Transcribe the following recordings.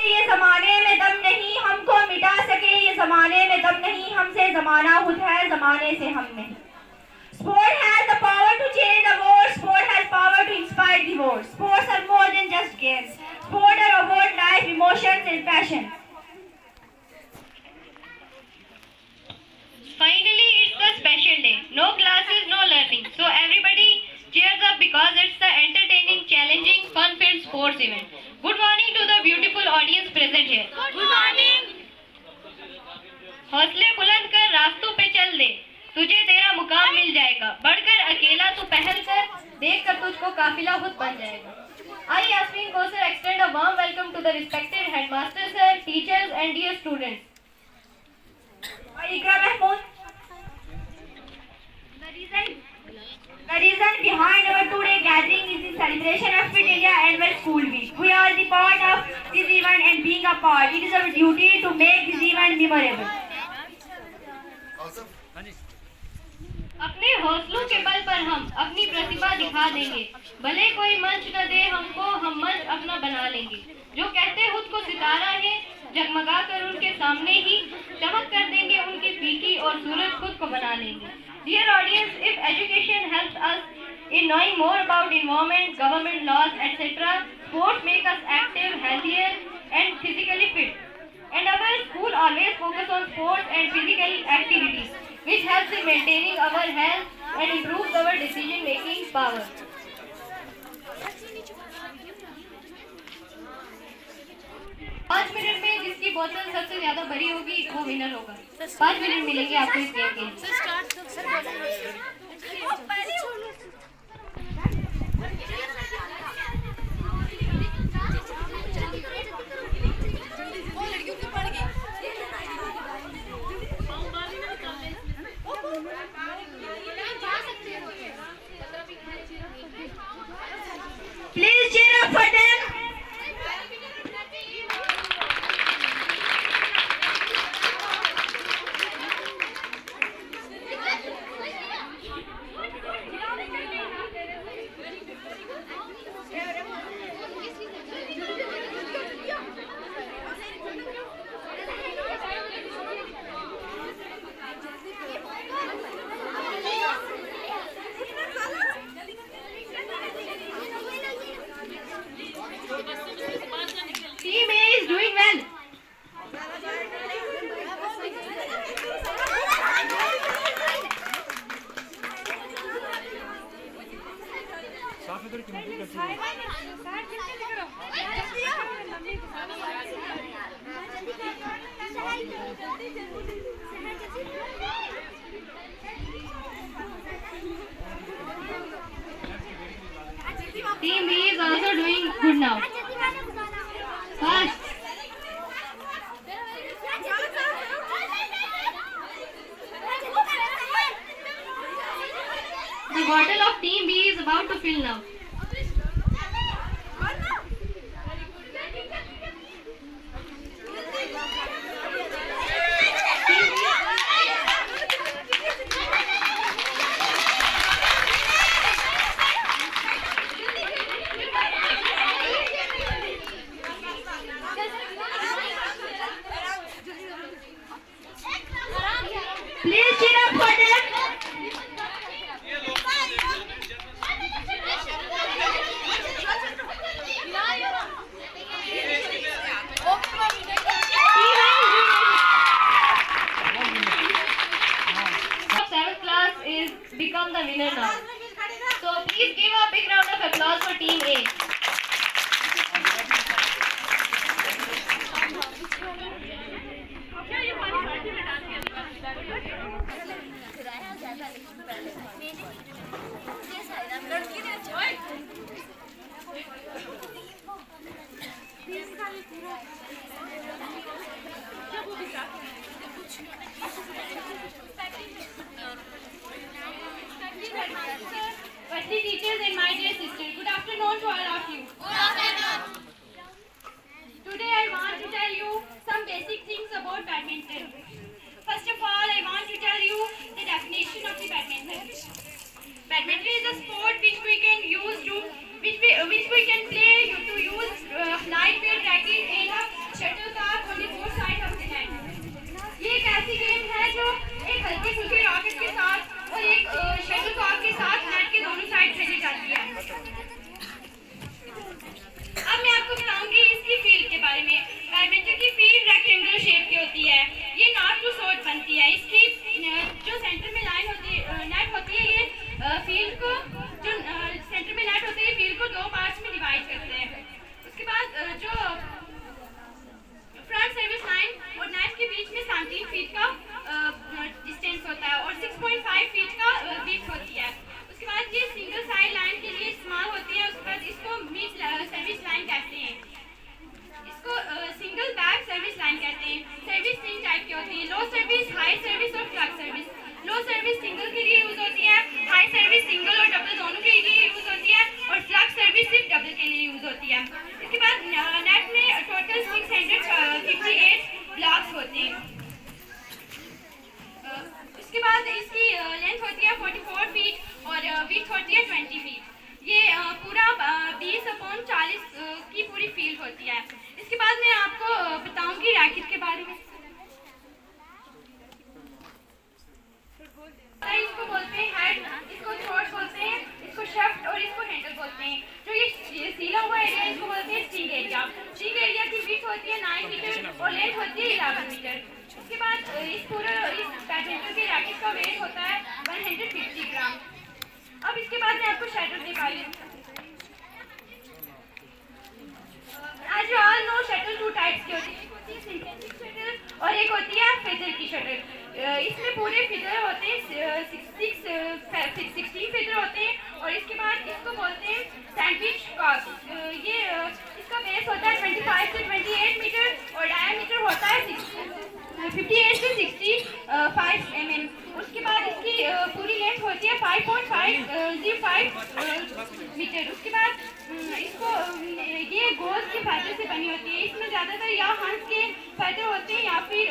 ये जमाने में दम नहीं, हमको मिटा सके ये जमाने में दम नहीं, हमसे जमाना खुद है, जमाने से हम नहीं. Sport has the power to change the world. Sport has power to inspire the world. Sports are more than just games. Sport are about life, emotions, and passion. Finally, it's a special day. No classes, no learning. So everybody cheers up because it's the entertaining, challenging, fun-filled sports event. Good morning to the beautiful audience present here. Good morning. हौसले बुलंद कर रास्तों पे चल दे, तुझे तेरा मुकाम मिल जाएगा. बढ़कर अकेला तू पहल कर, देख कर तुझको काफिला खुद बन जाएगा. I, Yasmin Kosar, extend a warm welcome to the respected headmaster sir, teachers and dear students. Ikra Mahmood. The reason behind our today gathering is the celebration of Fit India Annual School Week. We are the part of this event and being a part, it is our duty to make this event memorable. अपने हौसलों के बल पर हम अपनी प्रतिभा दिखा देंगे. भले कोई मंच न दे हमको, हम मंच अपना बना लेंगे. जो कहते खुद को सितारा है, जगमगा कर उनके सामने ही चमक कर देंगे उनकी फीकी और सूरज खुद को बना लेंगे. Dear audience, if education helps us in knowing more about environment, government laws, etc., sports make us active, healthier, and physically fit. And our school always focus on sports and physical activities, which helps in maintaining our health and improves our decision-making power. पाँच minute में जिसकी बोतल सबसे ज्यादा भरी होगी वो winner होगा. 5 मिनट मिलेंगे आपको इस गेम के लिए. Please cheer up for them. Team A is doing well. Team B is also doing good now. Fast. The bottle of Team B is about to fill now. Please cheer up for them. Seventh class is become the winner now. So please give a big round of applause for Team A. Firstly, teachers and my dear sister, good afternoon to all of you. Today I want to tell you some basic things about badminton. First of all, I want to tell you the definition of the badminton. Badminton is a sport which we can use to which we can play to use lightweight racket and a की होती है। लो service, high service और flux service. लो service single के लिए use होती है, high service single और double दोनों के लिए यूज़ होती है, और फ्लक्स सर्विस सिर्फ डबल के लिए यूज़ होती है। इसके बाद नेट में टोटल 658 ब्लॉक्स होते हैं। इसके बाद इसकी लेंथ होती है 44 फीट और विड्थ होती है 20 फीट। ये पूरा 20/40 की पूरी फील्ड होती है। इसके बाद मैं आपको बताऊंगी रैकेट के बारे में। इसको बोलते हैं हेड, इसको थ्रोट बोलते हैं, इसको शाफ्ट और इसको हैंडल बोलते हैं। जो ये सीला हुआ एरिया है इसको बोलते हैं स्टिंग एरिया। स्टिंग एरिया की विड्थ होती है 9 मीटर और लेंथ होती है 11 मीटर। उसके बाद इस बैडमिंटन के रैकेट का वेट होता है 150 ग्राम। अब इसके बाद मैं आपको शटल दिखा रही हूँ। As you all know, shuttle 2 types की होती है, एक होती है सिंथेटिक शटल और एक होती है फेदर की शटल। इसमें पूरे फिदर होते हैं 16 फिदर होते हैं और इसके बाद इसको बोलते हैं सैंडविच कॉर्क। ये इसका बेस होता है 25 से 28 मीटर और डायमीटर होता है 58 से 65 mm। उसके बाद इसकी पूरी लेंथ होती है 5.505 मीटर। उसके बाद इसको ये गोश्त के फैदर से बनी होती है। इसमें ज़्यादातर या हंस के फैदर होते हैं या फिर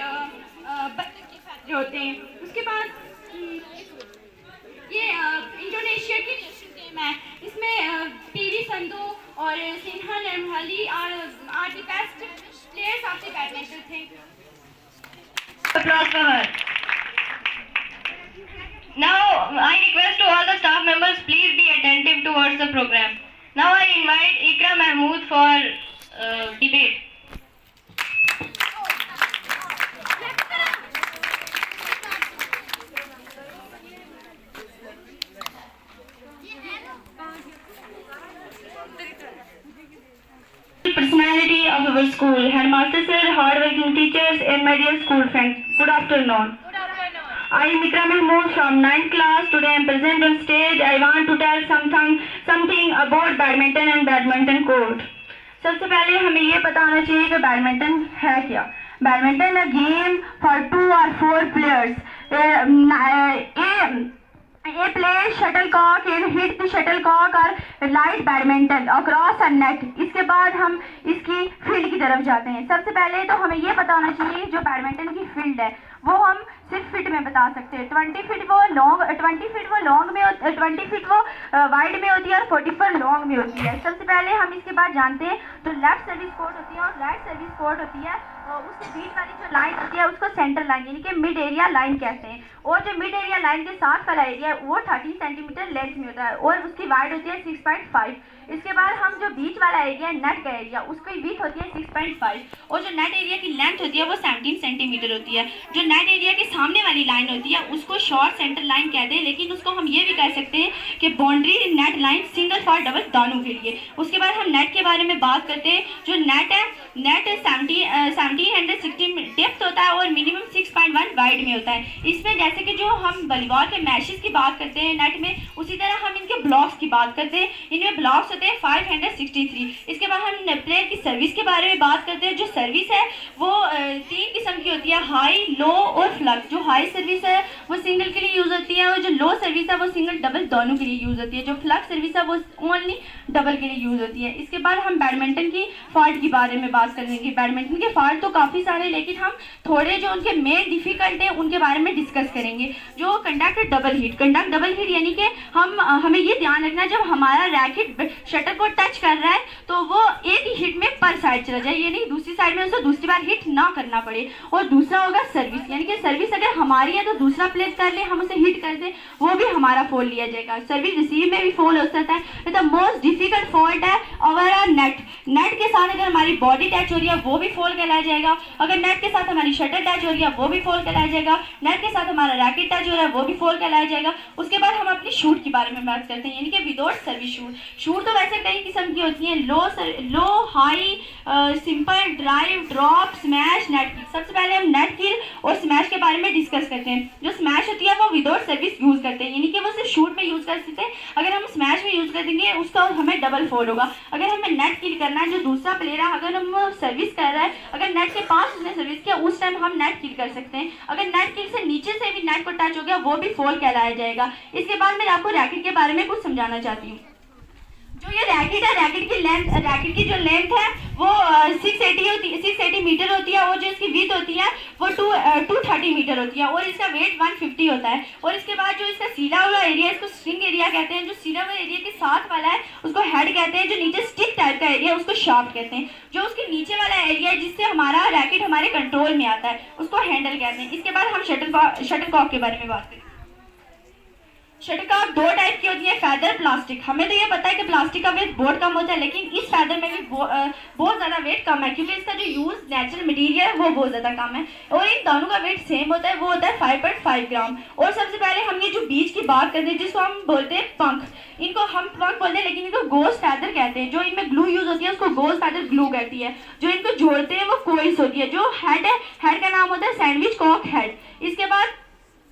बत्तख के फैदर होते हैं। उसके बाद ये इंडोनेशिया की नेशनल गेम है। इसमें पीवी संधू और सिन्हा नरमहाली are the best players of the badminton थे। Applause for her. Now I request to all the staff members, please be attentive towards the program. Now I invite Ikra Mahmood for debate. Personality of our school, headmaster sir, hardworking teachers and my dear school friends. Good afternoon. I am Ikra Mahmood from 9th class. Today I am present on stage. I want to tell something about badminton and badminton court. सबसे पहले हमें ये पता होना चाहिए कि badminton है क्या। Badminton a game for 2 or 4 players. A player shuttlecock and hit the shuttlecock or light badminton across a net. इसके बाद हम इसकी फील्ड की तरफ जाते हैं। सबसे पहले तो हमें ये पता होना चाहिए जो बैडमिंटन की फील्ड है वो हम सिर्फ फिट में बता सकते हैं। 20 फीट वो लॉन्ग में 20 फीट वो वाइड में होती है और 44 लॉन्ग में होती है। सबसे पहले हम इसके बाद जानते हैं तो लेफ्ट सर्विस कोर्ट होती है और राइट सर्विस कोर्ट होती है। और उसके बीच वाली जो लाइन होती है उसको सेंटर लाइन यानी कि मिड एरिया लाइन कहते हैं। और जो मिड एरिया लाइन के साथ वाला एरिया है वो 13 सेंटीमीटर लेंथ में होता है और उसकी वाइड होती है 6.5। इसके बाद हम जो बीच वाला एरिया है नेट का एरिया उसकी विड्थ होती है 6.5 और जो नेट एरिया की लेंथ होती है वो 17 सेंटीमीटर होती है। जो नेट एरिया के सामने वाली लाइन होती है उसको शॉर्ट सेंटर लाइन कहते हैं, लेकिन उसको हम ये भी कह सकते हैं कि boundary net line single for double दोनों के लिए। उसके बाद हम नेट के बारे में बात करते हैं। जो नेट है नेट 1760 डेप्थ होता है और मिनिमम 6.1 वाइड में होता है। इसमें जैसे कि जो हम वॉलीबॉल के मैशेस की बात करते हैं नेट में, उसी तरह हम इनके ब्लॉक्स की बात करते हैं। इनमें ब्लॉक्स होते हैं 563। इसके बाद हम प्लेयर की सर्विस के बारे में बात करते हैं। जो सर्विस है वो 3 किस्म की होती है, हाई, लो और फ्लक्स। जो हाई सर्विस है वो सिंगल के लिए यूज़ होती है और जो लो सर्विस है वो सिंगल डबल दोनों के लिए यूज़ होती है। जो फ्लक्स सर्विस है वो ओनली डबल के लिए यूज़ होती है। इसके बाद हम बैडमिंटन की फॉल्ट के बारे में बात करेंगे। बैडमिंटन के फॉल्ट तो काफ़ी सारे, लेकिन हम थोड़े जो उनके मेन डिफिकल्ट है उनके बारे में डिस्कस करेंगे। जो कंडक्ट डबल हिट यानी कि हमें ये ध्यान रखना जब हमारा रैकेट शटल को टच कर रहा है तो वो एक ही हिट में पर साइड चला जाए, यानी दूसरी साइड में उसको दूसरी बार हिट ना करना पड़े। और दूसरा होगा सर्विस, यानी कि सर्विस अगर हमारी है तो दूसरा प्लेस कर ले, हम उसे हिट कर दे, वो भी हमारा फॉल लिया जाएगा। सर्विस रिसीव में भी फॉल हो सकता है। द मोस्ट डिफिकल्ट फॉल्ट है ओवर नेट के साथ अगर हमारी बॉडी टच हो रही है वो भी फॉल कहलाया जाएगा। अगर नेट के साथ हमारी शटल टच हो रही है वो भी फॉल कहलाया कहलाया जाएगा। नेट के साथ हमारा रैकेट टच हो रहा है वो भी फोल कहलाया जाएगा। उसके बाद हम अपनी शूट के बारे में बात करते हैं, यानी कि विदाउट सर्विस शूट। शूट तो वैसे कई किस्म की होती हैं, low, high, simple, drive, drop, smash, net kill. सबसे पहले हम नेट किल और स्मैश के बारे में डिस्कस करते हैं। जो स्मैश होती है वो विदाउट सर्विस यूज़ करते हैं, यानी कि वो सिर्फ शूट में यूज़ कर सकते हैं। अगर हम स्मैश में यूज़ कर देंगे उसका हमें डबल फोल होगा। अगर हमें नेट किल करना है, जो दूसरा प्लेयर है अगर हम सर्विस कर रहा है, अगर नेट के पास उसने सर्विस किया उस टाइम हम नेट किल कर सकते हैं। अगर नेट किल से नीचे से भी नेट को टच हो गया वो भी फोल कहलाया जाएगा। इसके बाद मैं आपको रैकेट के बारे में कुछ समझाना चाहती हूँ। जो ये रैकेट है, रैकेट की जो लेंथ है वो 680 मीटर होती है, और जो इसकी विड्थ होती है वो 230 मीटर होती है, और इसका वेट 150 होता है। और इसके बाद जो इसका सीधा हुआ एरिया, इसको स्ट्रिंग एरिया कहते हैं। जो सीधा हुआ एरिया के साथ वाला है उसको हेड कहते हैं। जो नीचे स्टिक टाइप का एरिया उसको शाफ्ट कहते हैं। जो उसके नीचे वाला एरिया है जिससे हमारा रैकेट हमारे कंट्रोल में आता है उसको हैंडल कहते हैं। इसके बाद हम शटलकॉक के बारे में बात करें। शटलकॉक दो टाइप की होती है, फैदर, प्लास्टिक। हमें तो ये पता है कि प्लास्टिक का वेट बहुत कम होता है, लेकिन इस फैदर में भी बहुत ज़्यादा वेट कम है, क्योंकि इसका जो यूज़ नेचुरल मटेरियल है वो बहुत ज़्यादा कम है। और इन दोनों का वेट सेम होता है, वो होता है 5.5 ग्राम। और सबसे पहले हम ये जो बीच की बात करते हैं जिसको हम बोलते हैं पंख, इनको हम पंख बोलते हैं लेकिन इनको गोज फैदर कहते हैं। जो इनमें ग्लू यूज़ होती है उसको गोज फैदर ग्लू कहती है। जो इनको जोड़ते हैं वो कोइल्स होती है। जो हेड है, हेड का नाम होता है सैंडविच कॉक हेड। इसके बाद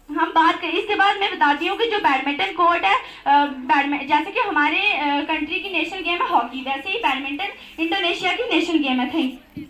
इसके बाद मैं बताती हूँ कि जो बैडमिंटन कोर्ट है, जैसे कि हमारे कंट्री की नेशनल गेम है हॉकी, वैसे ही बैडमिंटन इंडोनेशिया की नेशनल गेम है। Thank you.